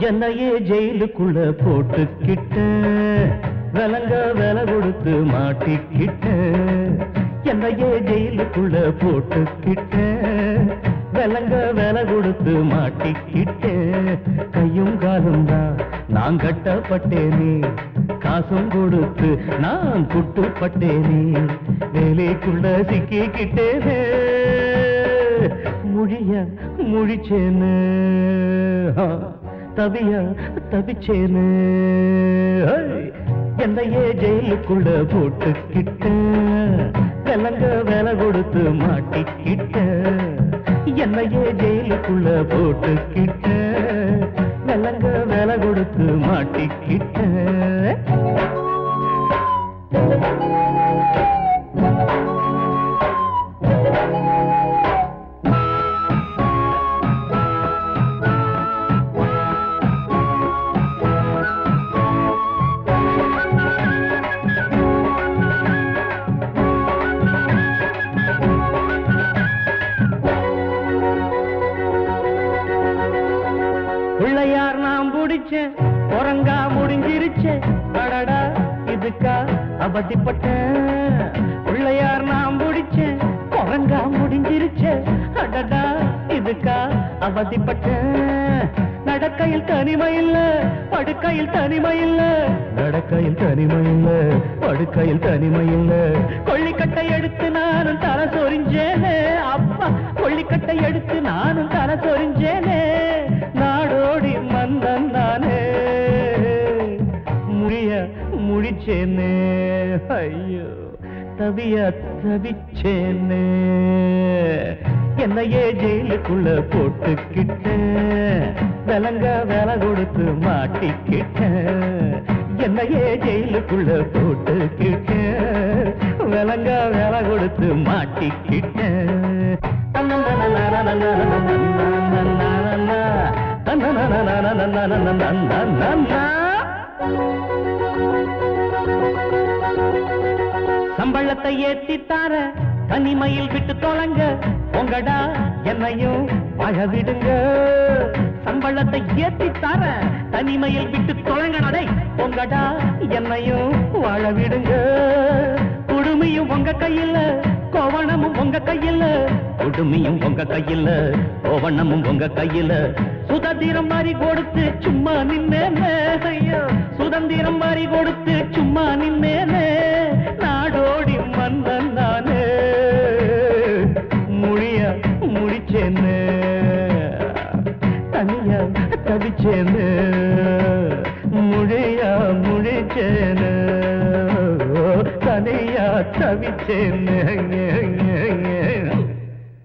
என்னையே ஜெயிலுக்குள்ள போட்டுக்கிட்ட விலங்க வில கொடுத்து மாட்டிக்கிட்ட என்னையே ஜெயிலுக்குள்ள போட்டுக்கிட்ட விலங்க வில கொடுத்து மாட்டிக்கிட்ட கையும் காலும் தான் நான் கட்டப்பட்டேனே காசும் கொடுத்து நான் குட்டுப்பட்டேனே வேலைக்குள்ள சிக்கிக்கிட்டேனே முழிய முழிச்சேனே தவிய தவிச்சேனே என்னையே ஜெயிலுக்குள்ள போட்டுக்கிட்ட விலங்க வில கொடுத்து மாட்டிக்கிட்ட என்னையே ஜெயிலுக்குள்ள போட்டுக்கிட்ட விலங்க வில கொடுத்து மாட்டிக்கிட்ட பிள்ளையார் நாம் பிடிச்சேன் குரங்கா முடிஞ்சிருச்சேன் அடடா இதுக்கா அவதிப்பட்டேன் பிள்ளையார் நாம் பிடிச்சேன் குரங்கா முடிஞ்சிருச்சேன் அடடா இதுக்கா அவதிப்பட்டேன் நடக்கையில் தனிமை இல்ல படுக்கையில் தனிமை இல்ல நடக்கையில் தனிமை இல்ல படுக்கையில் தனிமை இல்ல கொள்ளிக்கட்டை எடுத்து நானும் தலை சொரிஞ்சேனே அப்பா கொள்ளிக்கட்டை எடுத்து நானும் தலை சொரிஞ்சேனே நாடோடி மன்னன் நானே முடிய முடிச்சேனே ஐயோ தவிய தவிச்சேனே என்னையே ஜெயிலுக்குள்ள போட்டுக்கிட்ட விலங்க வில கொடுத்து மாட்டிக்கிட்ட என்னையே ஜெயிலுக்குள்ள போட்டுக்கிட்ட விலங்க வில கொடுத்து மாட்டிக்கிட்ட சம்பளத்தை ஏத்தித்தார தனிமையில் விட்டு தொலைங்க உங்கடா என்னையும் வாழ விடுங்க சம்பளத்தை ஏத்தித்தார தனிமையில் விட்டு தொலைங்கடா உங்கடா என்னையும் வாழ விடுங்க குடுமையும் உங்க கையில கோவணமும் உங்க கையில குடுமையும் உங்க கையில கோவணமும் உங்க கையில சுதந்திரம் மாறி கொடுத்து சும்மா நின்னேனே ஐயோ சுதந்திரம் மாறி கொடுத்து சும்மா நின்னேனே நாடோடி மன்னன் நானே முடிய முடிச்சேனே தனியா தவிச்சேனே முடியா முடிச்சேனே தனியா தவிச்சேனே